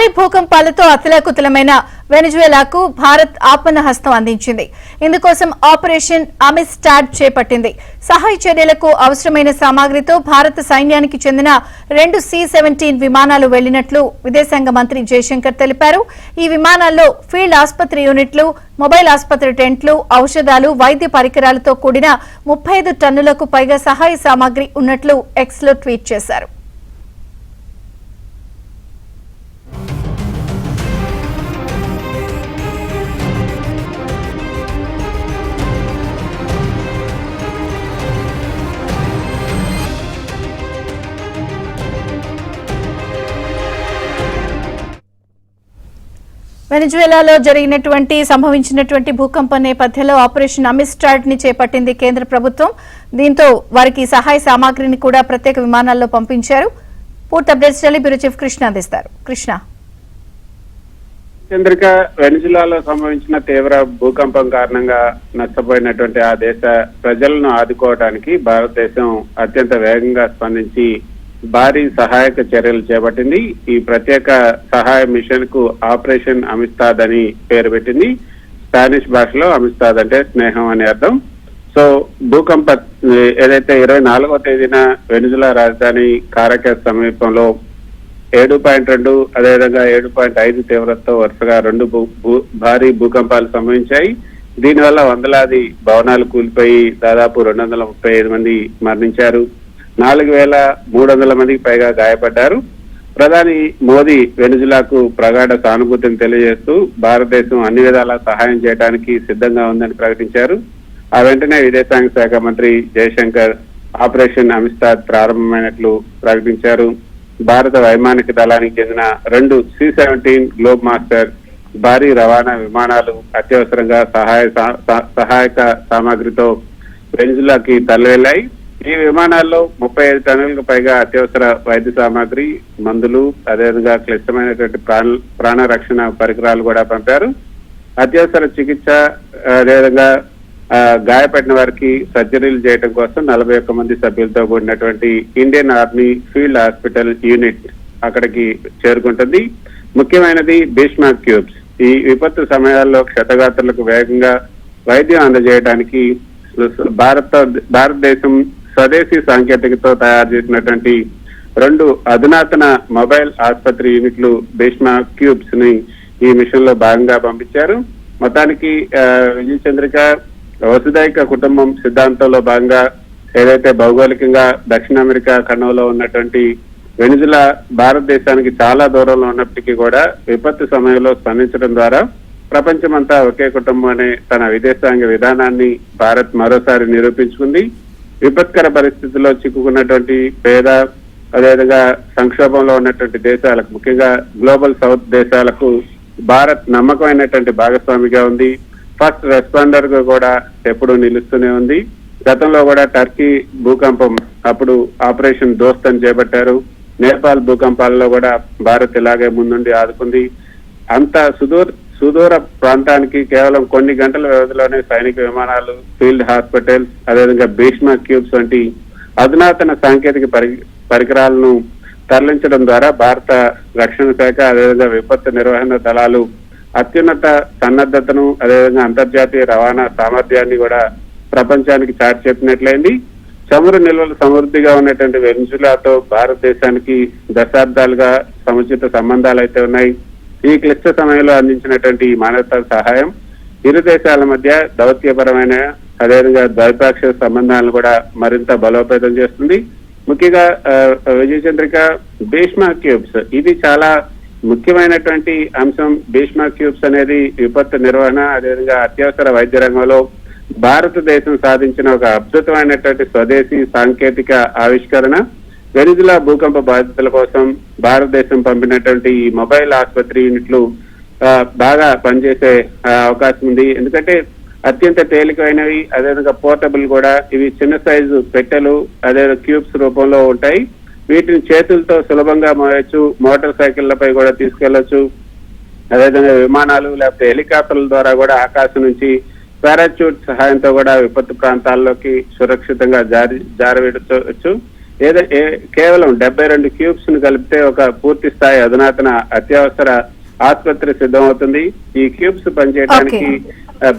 భారీ భూకంపాలతో అతలాకుతలమైన వెనిజువేలాకు భారత్ ఆపన్న హస్తం అందించింది. ఇందుకోసం ఆపరేషన్ అమిస్టాడ్ చేపట్టింది. సహాయ చర్యలకు అవసరమైన సామాగ్రితో భారత సైన్యానికి చెందిన 2 C-17 విమానాలు వెళ్లినట్లు విదేశాంగ మంత్రి జయశంకర్ తెలిపారు. ఈ విమానాల్లో ఫీల్డ్ ఆసుపత్రి యూనిట్లు, మొబైల్ ఆసుపత్రి టెంట్లు, ఔషధాలు, వైద్య పరికరాలతో కూడిన 35 టన్నులకు పైగా సహాయ సామాగ్రి ఉన్నట్లు ఎక్స్ లో ట్వీట్ చేశారు. వెనిజువేలాలో సంభవించినటువంటి భూకంపం నేపథ్యంలో ఆపరేషన్ అమిస్టాడ్ ని చేపట్టింది కేంద్ర ప్రభుత్వం. దీంతో వారికి సహాయ సామాగ్రిని కూడా ప్రత్యేక విమానాల్లో పంపించారు. పూర్తి అప్డేట్స్ బ్యూరో చీఫ్ కృష్ణ అందిస్తారు. కృష్ణ, చంద్రిక, వెనిజులాలో సంభవించిన తీవ్ర భూకంపం కారణంగా నష్టపోయినటువంటి ఆ దేశ ప్రజలను ఆదుకోవడానికి భారతదేశం అత్యంత వేగంగా స్పందించి భారీ సహాయక చర్యలు చేపట్టింది. ఈ ప్రత్యేక సహాయ మిషన్ కు ఆపరేషన్ అమిస్తాద్ అని పేరు పెట్టింది. స్పానిష్ భాషలో అమిస్తాద్ అంటే స్నేహం అని అర్థం. సో భూకంప ఏదైతే 24వ తేదీన వెనిజులా రాజధాని కారకస్ సమీపంలో 7.2 అదేవిధంగా 7.5 తీవ్రతతో వరుసగా 2 భారీ భూకంపాలు సంభవించాయి. దీనివల్ల వందలాది భవనాలు కూలిపోయి దాదాపు 235 మంది మరణించారు. 4,300 మందికి పైగా గాయపడ్డారు. ప్రధాని మోదీ వెనిజులాకు ప్రగాఢ సానుభూతిని తెలియజేస్తూ భారతదేశం అన్ని విధాలా సహాయం చేయడానికి సిద్ధంగా ఉందని ప్రకటించారు. ఆ వెంటనే విదేశాంగ శాఖ మంత్రి జయశంకర్ ఆపరేషన్ అమిస్తాద్ ప్రారంభమైనట్లు ప్రకటించారు. భారత వైమానిక దళానికి చెందిన 2 C-17 గ్లోబ్ మాస్టర్ భారీ రవాణా విమానాలు అత్యవసరంగా సహాయక సామాగ్రితో వెనిజులాకి తరలివెళ్లాయి. ఈ విమానాల్లో 35 టన్నులకు పైగా అత్యవసర వైద్య సామాగ్రి, మందులు, అదేవిధంగా క్లిష్టమైనటువంటి ప్రాణ రక్షణ పరికరాలు కూడా పంపారు. అత్యవసర చికిత్స, అదేవిధంగా గాయపడిన వారికి సర్జరీలు చేయడం కోసం 41 మంది సభ్యులతో కూడినటువంటి Indian army field hospital unit అక్కడికి చేరుకుంటుంది. ముఖ్యమైనది భీష్మ క్యూబ్స్. ఈ విపత్తు సమయాల్లో క్షతగాత్రులకు వేగంగా వైద్యం అందజేయడానికి భారతదేశం స్వదేశీ సాంకేతికతో తయారు చేసినటువంటి 2 అధునాతన మొబైల్ ఆసుపత్రి యూనిట్లు భీష్మ క్యూబ్స్ ని ఈ మిషన్ లో భాగంగా పంపించారు. మొత్తానికి విజయ చంద్రిక, వసుదైక కుటుంబం సిద్ధాంతంలో భాగంగా ఏదైతే భౌగోళికంగా దక్షిణ అమెరికా ఖండంలో ఉన్నటువంటి వెనిజులా భారతదేశానికి చాలా దూరంలో ఉన్నప్పటికీ కూడా విపత్తు సమయంలో స్పందించడం ద్వారా ప్రపంచమంతా ఒకే కుటుంబం అనే తన విదేశాంగ విధానాన్ని భారత్ మరోసారి నిరూపించుకుంది. విపత్కర పరిస్థితుల్లో చిక్కుకున్నటువంటి పేద, అదేవిధంగా సంక్షోభంలో ఉన్నటువంటి దేశాలకు, ముఖ్యంగా గ్లోబల్ సౌత్ దేశాలకు భారత్ నమ్మకమైనటువంటి భాగస్వామిగా ఉంది. ఫస్ట్ రెస్పాండర్ గా కూడా ఎప్పుడూ నిలుస్తూనే ఉంది. గతంలో కూడా టర్కీ భూకంపం అప్పుడు ఆపరేషన్ దోస్త్ అని చేపట్టారు. నేపాల్ భూకంపాలలో కూడా భారత్ ఇలాగే ముందుండి ఆదుకుంది. అంత సుదూర ప్రాంతానికి కేవలం కొన్ని గంటల వ్యవధిలోనే సైనిక విమానాలు, ఫీల్డ్ హాస్పిటల్స్, అదేవిధంగా భీష్మ క్యూబ్స్ వంటి అధునాతన సాంకేతిక పరికరాలను తరలించడం ద్వారా భారత రక్షణ శాఖ, అదేవిధంగా విపత్తు నిర్వహణ దళాలు అత్యున్నత సన్నద్ధతను, అదేవిధంగా అంతర్జాతీయ రవాణా సామర్థ్యాన్ని కూడా ప్రపంచానికి చాటి చెప్పినట్లయింది. చమురు నిల్వలు సమృద్ధిగా ఉన్నటువంటి వెనిజులాతో భారతదేశానికి దశాబ్దాలుగా సముచిత సంబంధాలు అయితే ఉన్నాయి. ఈ క్లిష్ట సమయంలో అందించినటువంటి ఈ మానవతా సహాయం ఇరు దేశాల మధ్య దౌత్యపరమైన, అదేవిధంగా ద్వైపాక్షిక సంబంధాలను కూడా మరింత బలోపేతం చేస్తుంది. ముఖ్యంగా విజయ చంద్రిక, భీష్మ క్యూబ్స్ ఇది చాలా ముఖ్యమైనటువంటి అంశం. భీష్మ క్యూబ్స్ అనేది విపత్తు నిర్వహణ, అదేవిధంగా అత్యవసర వైద్య రంగంలో భారతదేశం సాధించిన ఒక అద్భుతమైనటువంటి స్వదేశీ సాంకేతిక ఆవిష్కరణ. వెనిజులా భూకంప బాధితుల కోసం భారతదేశం పంపినటువంటి ఈ మొబైల్ ఆసుపత్రి యూనిట్లు బాగా పనిచేసే అవకాశం ఉంది. ఎందుకంటే అత్యంత తేలికైనవి, అదేవిధంగా పోర్టబుల్ కూడా. ఇవి చిన్న సైజు పెట్టెలు, అదే క్యూబ్స్ రూపంలో ఉంటాయి. వీటిని చేతులతో సులభంగా మోయొచ్చు, మోటార్ సైకిళ్లపై కూడా తీసుకెళ్లొచ్చు. అదేవిధంగా విమానాలు లేకపోతే హెలికాప్టర్ల ద్వారా కూడా ఆకాశం నుంచి పారాచూట్ సహాయంతో కూడా విపత్తు ప్రాంతాల్లోకి సురక్షితంగా జారవిడవచ్చు. కేవలం 72 క్యూబ్స్ ను కలిపితే ఒక పూర్తి స్థాయి అధునాతన అత్యవసర ఆసుపత్రి సిద్ధమవుతుంది. ఈ క్యూబ్స్ పనిచేయడానికి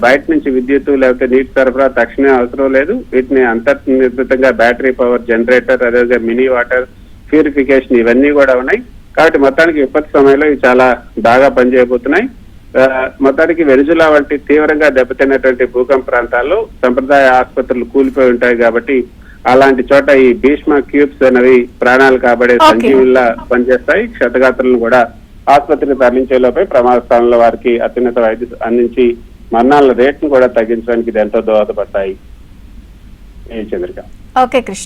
బయట నుంచి విద్యుత్ లేకపోతే నీటి సరఫరా తక్షణమే అవసరం లేదు. వీటిని అంతర్నిర్మితంగా బ్యాటరీ పవర్ జనరేటర్, అదేవిధంగా మినీ వాటర్ ప్యూరిఫికేషన్ ఇవన్నీ కూడా ఉన్నాయి. కాబట్టి మొత్తానికి విపత్తు సమయంలో ఇవి చాలా బాగా పనిచేయబోతున్నాయి. మొత్తానికి వెనిజులా వంటి తీవ్రంగా దెబ్బతిన్నటువంటి భూకంప ప్రాంతాల్లో సంప్రదాయ ఆసుపత్రులు కూలిపోయి ఉంటాయి కాబట్టి అలాంటి చోట ఈ భీష్మ క్యూబ్స్ అనేవి ప్రాణాలు కాబడే సంజీవుల్లా పనిచేస్తాయి. క్షతగాత్రులను కూడా ఆసుపత్రికి తరలించేలోపై ప్రమాద స్థానంలో వారికి అత్యున్నత వైద్యం అందించి మరణాల రేట్ను కూడా తగ్గించడానికి ఇది ఎంతో దోహదపడతాయి. చంద్రిక. ఓకే కృష్ణ.